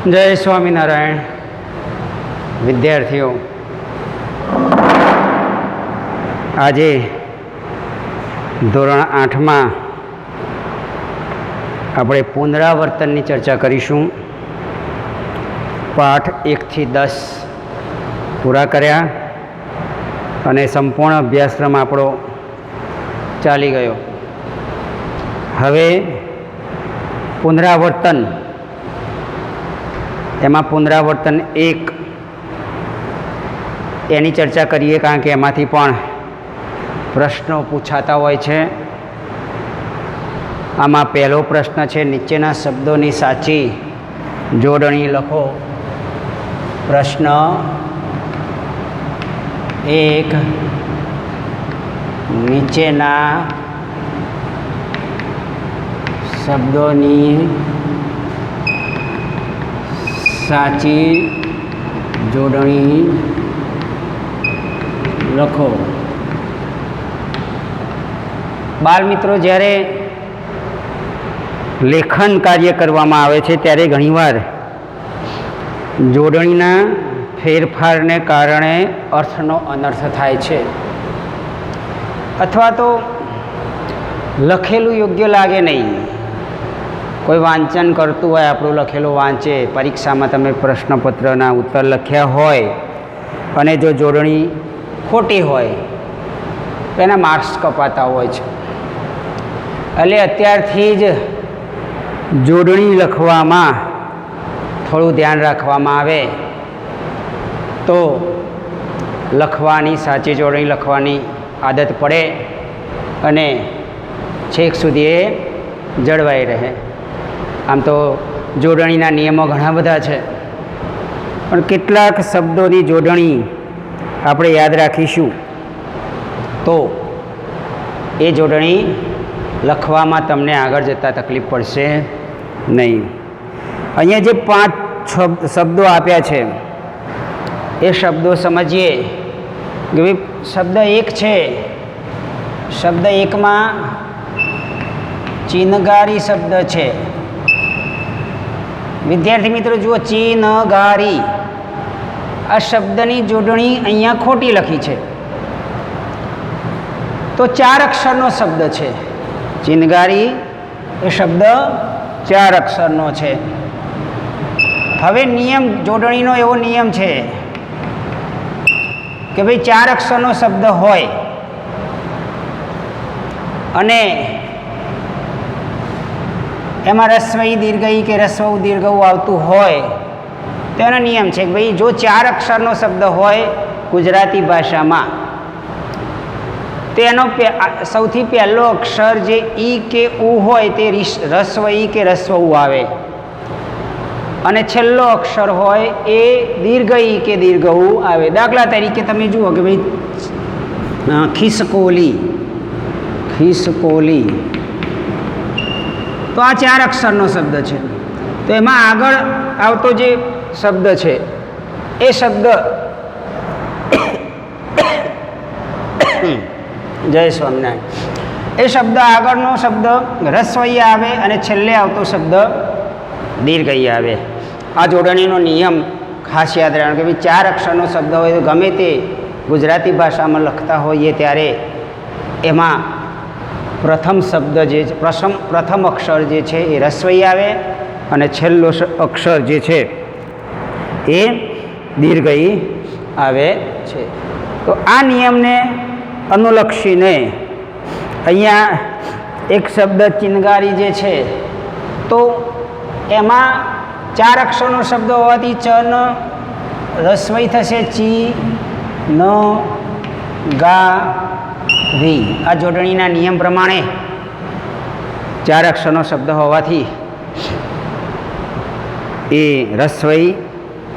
જય સ્વામિનારાયણ વિદ્યાર્થીઓ, આજે ધોરણ 8માં આપણે પુનરાવર્તનની ચર્ચા કરીશું. પાઠ 1 થી 10 પૂરા કર્યા અને સંપૂર્ણ અભ્યાસક્રમ આપણો ચાલી ગયો. હવે પુનરાવર્તન, એમાં પુનરાવર્તન 1 એની ચર્ચા કરીએ, કારણ કે એમાંથી પણ પ્રશ્નો પૂછાતા હોય છે. આમાં પહેલો પ્રશ્ન છે, નીચેના શબ્દોની સાચી જોડણી લખો. પ્રશ્ન 1, નીચેના શબ્દોની સાચી જોડણી લખો. બાળમિત્રો, જ્યારે લેખન કાર્ય કરવામાં આવે છે ત્યારે ઘણીવાર જોડણીના ફેરફારને કારણે અર્થનો અનર્થ થાય છે, અથવા તો લખેલું યોગ્ય લાગે નહીં. કોઈ વાંચન કરતું હોય, આપણું લખેલું વાંચે, પરીક્ષામાં તમે પ્રશ્નપત્રના ઉત્તર લખ્યા હોય અને જો જોડણી ખોટી હોય તો એના માર્ક્સ કપાતા હોય છે. એટલે અત્યારથી જ જોડણી લખવામાં થોડું ધ્યાન રાખવામાં આવે તો લખવાની, સાચી જોડણી લખવાની આદત પડે અને છેક સુધી એ જળવાઈ રહે. આમ તો જોડણીના નિયમો ઘણા બધા છે, પણ કેટલાક શબ્દોની જોડણી આપણે યાદ રાખીશું તો એ જોડણી લખવામાં તમને આગળ જતાં તકલીફ પડશે નહીં. અહીંયા જે 5 શબ્દો આપ્યા છે એ શબ્દો સમજીએ કે ભાઈ શબ્દ 1 છે. શબ્દ 1માં ચિનગારી શબ્દ છે. વિદ્યાર્થી મિત્રો જુઓ, ચિનગારી આ શબ્દની જોડણી અહીંયા ખોટી લખી છે. તો 4 અક્ષરનો શબ્દ છે. ચિનગારી એ શબ્દ 4 અક્ષરનો છે. હવે નિયમ, જોડણીનો એવો નિયમ છે કે ભાઈ 4 અક્ષરનો શબ્દ હોય અને એમાં રસ્વઈ દીર્ઘઈ કે રસ્વ દીર્ઘઉ આવતું હોય તો એનો નિયમ છે કે ભાઈ જો 4 અક્ષરનો શબ્દ હોય ગુજરાતી ભાષામાં, તેનો સૌથી પહેલો અક્ષર જે ઈ કે ઉ હોય તે રસ્વઈ કે રસ્વ ઉ આવે, અને છેલ્લો અક્ષર હોય એ દીર્ઘઈ કે દીર્ઘઉ આવે. દાખલા તરીકે તમે જુઓ કે ભાઈ ખિસકોલી, ખિસકોલી, તો આ 4 અક્ષરનો શબ્દ છે. તો એમાં આગળ આવતો જે શબ્દ છે એ શબ્દ જય સ્વામિનારાયણ, એ શબ્દ આગળનો શબ્દ રસ્વઈ આવે અને છેલ્લે આવતો શબ્દ દીર્ઘઈ આવે. આ જોડણીનો નિયમ ખાસ યાદ રાખો કે ભાઈ 4 અક્ષરનો શબ્દ હોય તો ગમે તે ગુજરાતી ભાષામાં લખતા હોઈએ ત્યારે એમાં પ્રથમ શબ્દ જે છે, પ્રથમ અક્ષર જે છે એ રસ્વઈ આવે અને છેલ્લો અક્ષર જે છે એ દીર્ઘઈ આવે છે. તો આ નિયમને અનુલક્ષીને અહીંયા એક શબ્દ ચિનગારી જે છે તો એમાં 4 અક્ષરનો શબ્દ હોવાથી ચ ન રસ્વઈ થશે, ચી ન ગા રી. આ જોડણીના નિયમ પ્રમાણે 4 અક્ષરનો શબ્દ હોવાથી એ રસ્વઈ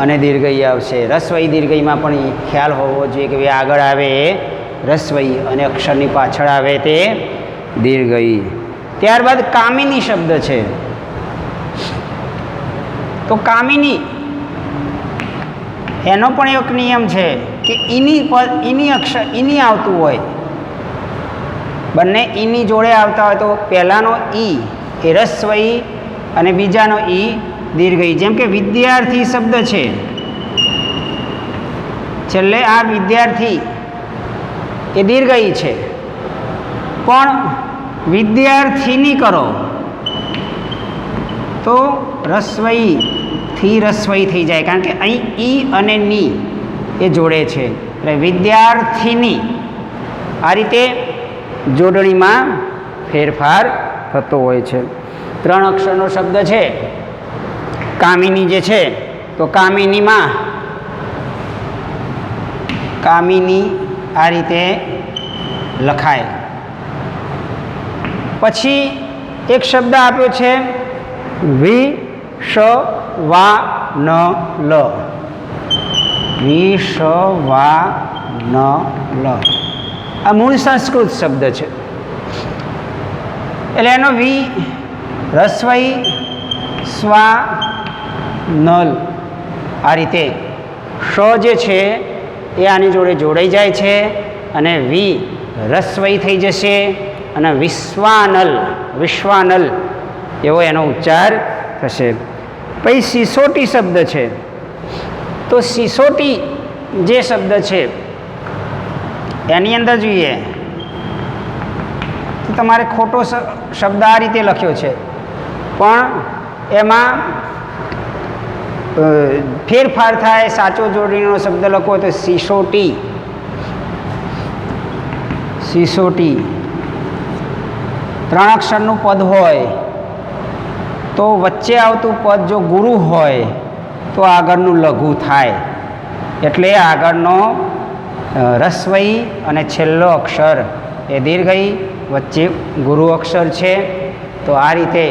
અને દીર્ઘઈ આવશે. રસ્વઈ દીર્ઘઈમાં પણ ખ્યાલ હોવો જોઈએ કે ભાઈ આગળ આવે એ રસ્વઈ અને અક્ષરની પાછળ આવે તે દીર્ઘઈ. ત્યારબાદ કામિની શબ્દ છે. તો કામિની, એનો પણ એક નિયમ છે કે ઈની અક્ષર ઈની આવતું હોય, બંને ઈની જોડે આવતા હોય તો પહેલાંનો ઈ એ રસ્વઈ અને બીજાનો ઈ દીર્ઘઈ. જેમ કે વિદ્યાર્થી શબ્દ છે, છેલ્લે આ વિદ્યાર્થી એ દીર્ઘઈ છે, પણ વિદ્યાર્થીની કરો તો રસ્વઈથી રસ્વઈ થઈ જાય, કારણ કે અહીં ઈ અને ની એ જોડે છે, એટલે વિદ્યાર્થીની. આ રીતે જોડણીમાં ફેરફાર થતો હોય છે. 3 અક્ષરનો શબ્દ છે કામિની જે છે, તો કામિનીમાં કામિની આ રીતે લખાય. પછી એક શબ્દ આપ્યો છે વિષવાનલ. વિષવાનલ આ મૂળ સંસ્કૃત શબ્દ છે, એટલે એનો વી રસ્વઈ સ્વા નલ આ રીતે શ જે છે એ આની જોડે જોડાઈ જાય છે અને વી રસ્વઈ થઈ જશે અને વિશ્વાનલ એવો એનો ઉચ્ચાર થશે. પછી સિસોટી શબ્દ છે, તો સિસોટી જે શબ્દ છે એની અંદર જોઈએ તો તમારે ખોટો શબ્દ આ રીતે લખ્યો છે, પણ એમાં ફેરફાર થાય. સાચો જોડીનો શબ્દ લખો તો સિસોટી. સિસોટી 3 અક્ષરનું પદ હોય તો વચ્ચે આવતું પદ જો ગુરુ હોય તો આગળનું લઘુ થાય, એટલે આગળનો રસ્વઈ અને છેલ્લો અક્ષર એ દીર્ઘઈ, વચ્ચે ગુરુ અક્ષર છે. તો આ રીતે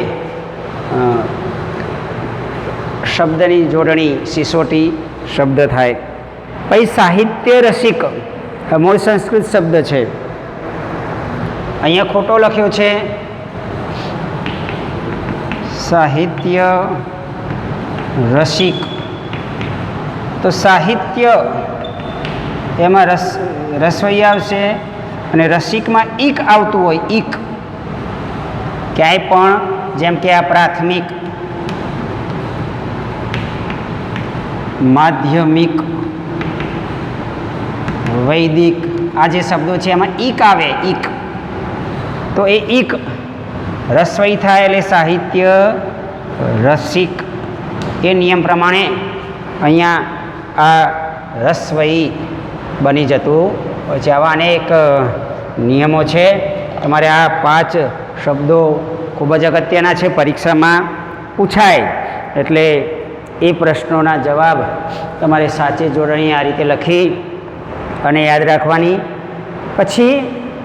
શબ્દની જોડણી સિસોટી શબ્દ થાય. પછી સાહિત્ય રસિક મૂળ સંસ્કૃત શબ્દ છે, અહીંયા ખોટો લખ્યો છે સાહિત્ય રસિક. તો સાહિત્ય એમાં રસવઈ આવશે અને રસિકમાં ઈક આવતું હોય. ઈક ક્યાંય પણ જેમ કે આ પ્રાથમિક, માધ્યમિક, વૈદિક આ જે શબ્દો છે એમાં ઈક આવે. ઈક તો એ ઈક રસવઈ થાય એટલે સાહિત્ય રસિક. એ નિયમ પ્રમાણે અહીંયા આ રસવઈ બની જતું હોય છે. આવા અનેક નિયમો છે. તમારે આ 5 શબ્દો ખૂબ જ અગત્યના છે, પરીક્ષામાં પૂછાય, એટલે એ પ્રશ્નોના જવાબ તમારે સાચી જોડણી આ રીતે લખી અને યાદ રાખવાની. પછી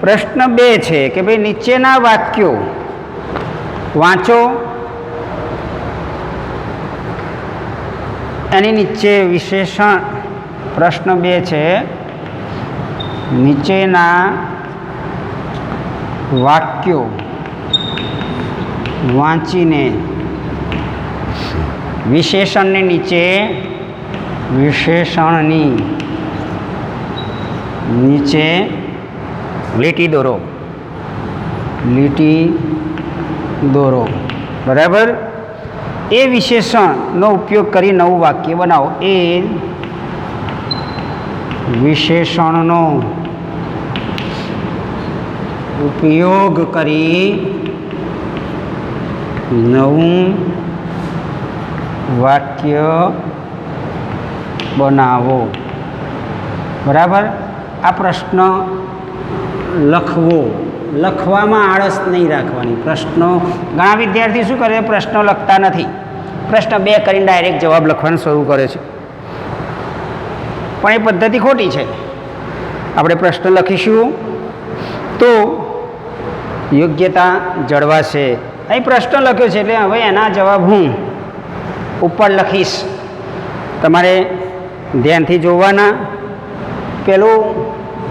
પ્રશ્ન 2 છે કે ભાઈ નીચેના વાક્યો વાંચો, એની નીચે વિશેષણ. પ્રશ્ન 2 છે નીચેના વાક્યો વાંચીને વિશેષણની નીચે વિશેષણની નીચે લીટી દોરો. લીટી દોરો, બરાબર. એ વિશેષણનો ઉપયોગ કરી નવું વાક્ય બનાવો. એ વિશેષણનો ઉપયોગ કરી નવું વાક્ય બનાવો. બરાબર. આ પ્રશ્ન લખવામાં આળસ નહીં રાખવાની. પ્રશ્નો ઘણા વિદ્યાર્થી શું કરે, પ્રશ્નો લખતા નથી, પ્રશ્ન 2 કરીને ડાયરેક્ટ જવાબ લખવાનું શરૂ કરે છે, પણ એ પદ્ધતિ ખોટી છે. આપણે પ્રશ્ન લખીશું તો યોગ્યતા જળવાશે. અહીં પ્રશ્ન લખ્યો છે એટલે હવે એના જવાબ હું ઉપર લખીશ, તમારે ધ્યાનથી જોવાના. પેલું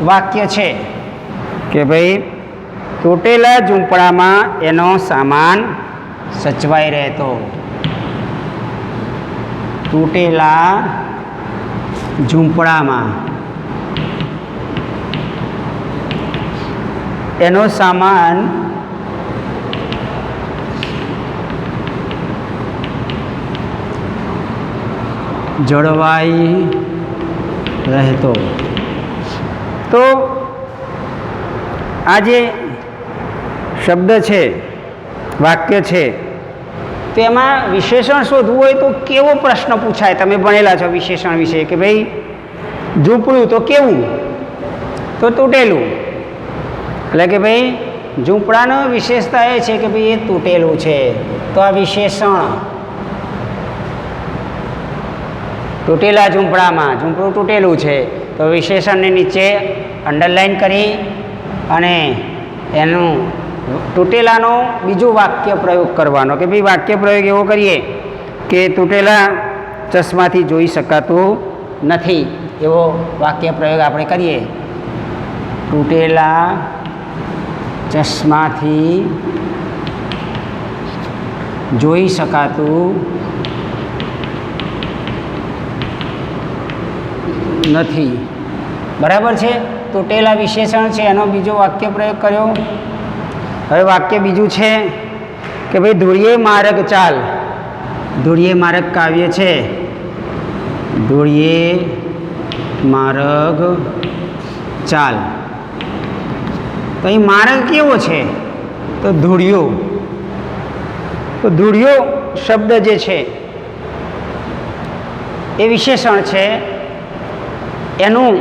વાક્ય છે કે ભાઈ તૂટેલા ઝૂંપડામાં એનો સામાન સચવાઈ રહેતો. તૂટેલા ઝૂંપડામાં એનો સામાન જળવાઈ રહેતો. તો આ જે શબ્દ છે, વાક્ય છે, તેમાં વિશેષણ શોધવું હોય તો કેવો પ્રશ્ન પૂછાય? તમે ભણેલા છો વિશેષણ વિશે કે ભાઈ ઝૂંપડું તો કેવું? તો તૂટેલું. એટલે કે ભાઈ ઝૂંપડાનો વિશેષતા એ છે કે ભાઈ એ તૂટેલું છે, તો આ વિશેષણ. તૂટેલા ઝૂંપડામાં, ઝૂંપડું તૂટેલું છે તો વિશેષણને નીચે અંડરલાઈન કરી અને એનું તૂટેલાનો બીજું વાક્ય પ્રયોગ કરવાનો કે ભાઈ વાક્ય પ્રયોગ એવો કરીએ કે તૂટેલા ચશ્માથી જોઈ શકાતું નથી, એવો વાક્ય પ્રયોગ આપણે કરીએ. તૂટેલા ચશ્માથી જોઈ શકાતું નથી. બરાબર છે. તૂટેલા વિશેષણ છે, એનો બીજો વાક્ય પ્રયોગ કર્યો. હવે વાક્ય બીજું છે કે ભાઈ ધૂળિયે માર્ગ ચાલ. ધૂળિયે માર્ગ કાવ્ય છે. ધૂળિયે માર્ગ ચાલ. તો અહીં માર્ગ કેવો છે? તો ધૂળિયો. તો ધૂળિયો શબ્દ જે છે એ વિશેષણ છે, એનું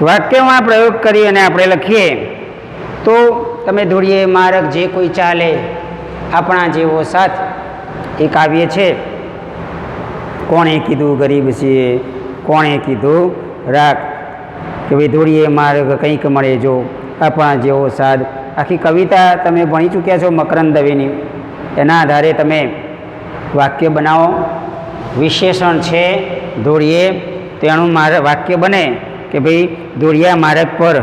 વાક્યમાં પ્રયોગ કરી અને આપણે લખીએ તો તમે ધૂળિયે માર્ગ જે કોઈ ચાલે આપણા જેવો સાથ. એ કાવ્ય છે. કોણે કીધું ગરીબ છીએ, કોણે કીધું રાખ, કે ભાઈ ધૂળિયે માર્ગ કંઈક મળે જો આપણા જેવો સાથ. આખી કવિતા તમે ભણી ચૂક્યા છો મકરંદ દવેની. એના આધારે તમે વાક્ય બનાવો. વિશેષણ છે ધૂળિયે, તેનું વાક્ય બને કે ભાઈ ધૂળિયા માર્ગ પર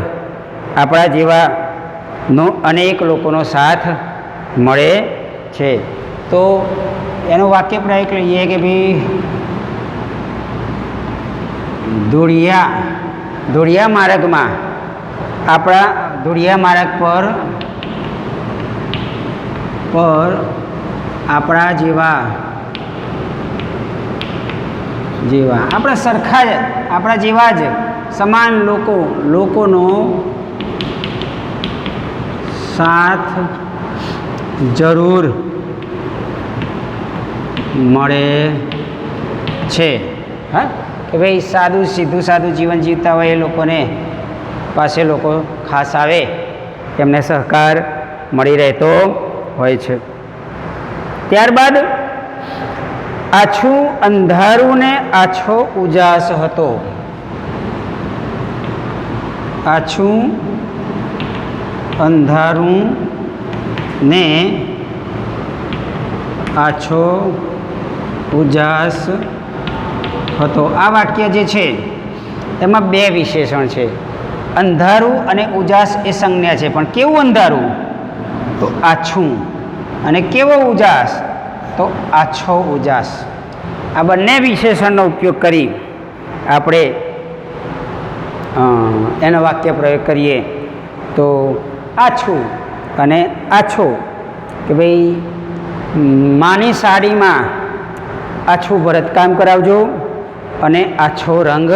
આપણા જેવાનો અનેક લોકોનો સાથ મળે છે. તો એનું વાક્ય પ્રયોગ લઈએ કે ભાઈ ધૂળિયા માર્ગમાં, આપણા ધૂળિયા માર્ગ પર આપણા જેવા આપણા સરખા જ, આપણા જેવા જ સમાન લોકોનો સાથ જરૂર મળે છે. હા, કે ભાઈ સાદું જીવન જીવતા હોય એ લોકોને પાસે લોકો ખાસ આવે, એમને સહકાર મળી રહેતો હોય છે. ત્યારબાદ આછું અંધારું ને આછો ઉજાસ હતો. આછું અંધારું ને આછો ઉજાસ હતો. આ વાક્ય જે છે એમાં બે વિશેષણ છે. અંધારું અને ઉજાસ એ સંજ્ઞા છે, પણ કેવું અંધારું? તો આછું. અને કેવો ઉજાસ? તો આછો ઉજાસ. આ બંને વિશેષણનો ઉપયોગ કરી આપણે એનો વાક્ય પ્રયોગ કરીએ તો આછું અને આછો, કે ભાઈ માની સાડીમાં આછું ભરતકામ કરાવજો અને આછો રંગ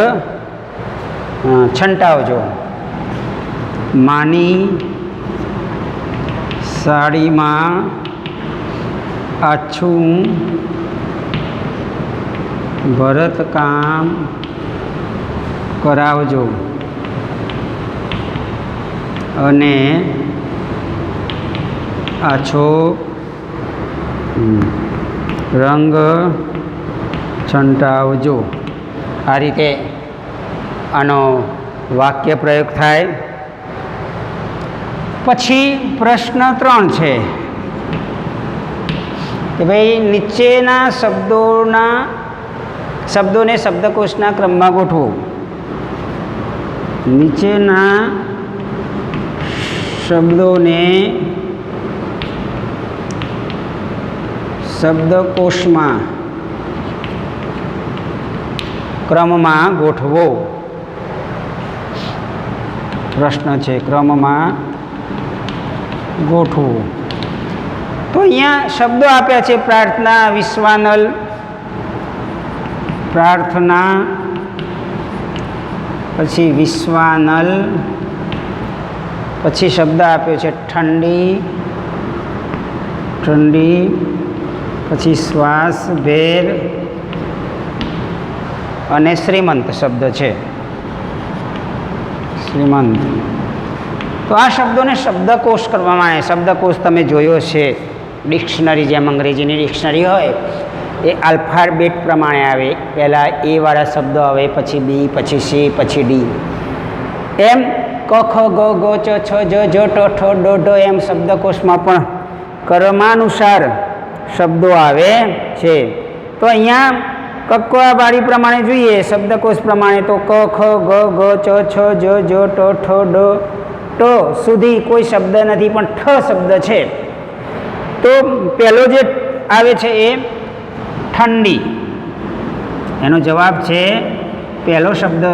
છંટાવજો. માની સાડીમાં આછું ભરતકામ કરાવજો અને આછો રંગ છંટાવજો. આ રીતે આનો વાક્ય પ્રયોગ થાય. પછી પ્રશ્ન 3 છે કે ભાઈ નીચેના શબ્દોને શબ્દકોશના ક્રમમાં ગોઠવો. નીચેના શબ્દોને શબ્દકોશમાં ક્રમમાં ગોઠવો. પ્રશ્ન છે ક્રમમાં ગોઠવો. તો અહીંયા શબ્દો આપ્યા છે પ્રાર્થના, વિશ્વાનલ, પ્રાર્થના, પછી વિશ્વાનલ, પછી શબ્દ આપ્યો છે ઠંડી, ઠંડી, પછી શ્વાસ, ભેર અને શ્રીમંત શબ્દ છે, શ્રીમંત. તો આ શબ્દોને શબ્દકોશ કરવામાં આવે. શબ્દકોશ તમે જોયો છે, ડિક્શનરી, જેમ અંગ્રેજીની ડિક્શનરી હોય એ આલ્ફાબેટ પ્રમાણે આવે. પહેલાં એ વાળા શબ્દો આવે, પછી બી, પછી સી, પછી ડી. એમ ક ખ ગ ગ ચ છ જ જ ટ ઠ ડ ઢ એમ શબ્દકોશમાં પણ કર્માનુસાર શબ્દો આવે છે. તો અહીંયા કક્કાવાળી પ્રમાણે જોઈએ શબ્દકોશ પ્રમાણે તો ક ખ ગ ગ ચ છ જ જ ટ ઠ ડ ટ સુધી કોઈ શબ્દ નથી, પણ ઠ શબ્દ છે. તો પહેલો જે આવે છે એ ઠંડી, એનો જવાબ છે પહેલો શબ્દ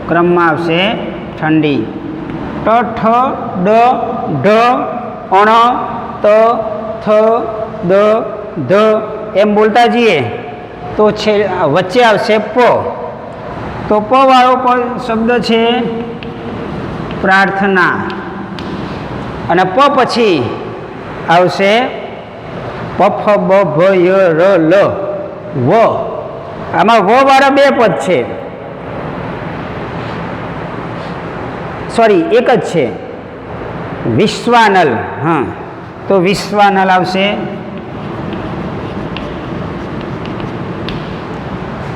ક્રમમાં આવશે ઠંડી. ટ ઠ ડ ઢ અણ ત થ દ ધ એમ બોલતા જઈએ તો છે વચ્ચે આવશે પ. તો પ વાળો શબ્દ છે પ્રાર્થના, અને પ પછી આવશે પ ફ બ ભ ય ર લ વ. આમાં વ વાળા બે પદ છે, સોરી એક જ છે, વિશ્વાનલ. હા, તો વિશ્વાનલ આવશે.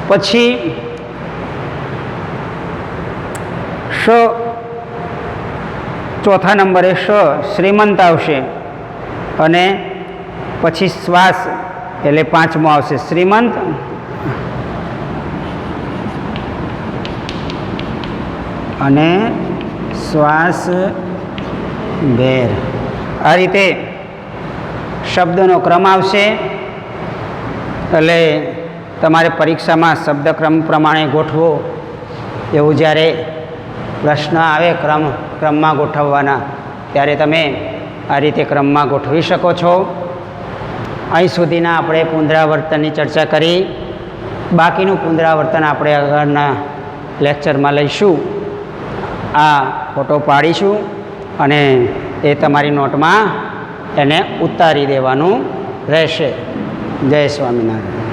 પછી શ, ચોથા નંબરે શ, શ્રીમંત આવશે. અને પછી શ્વાસ એટલે પાંચમો આવશે શ્રીમંત. અને શ્વાસ, ભેર. આ રીતે શબ્દનો ક્રમ આવશે. એટલે તમારે પરીક્ષામાં શબ્દક્રમ પ્રમાણે ગોઠવો એવું જ્યારે પ્રશ્ન આવે ક્રમમાં ગોઠવવાના, ત્યારે તમે આ રીતે ક્રમમાં ગોઠવી શકો છો. અહીં સુધીના આપણે પુનરાવર્તનની ચર્ચા કરી. બાકીનું પુનરાવર્તન આપણે આગળના લેક્ચરમાં લઈશું. આ ફોટો પાડીશું અને એ તમારી નોટમાં એને ઉતારી દેવાનું રહેશે. જય સ્વામિનારાયણ.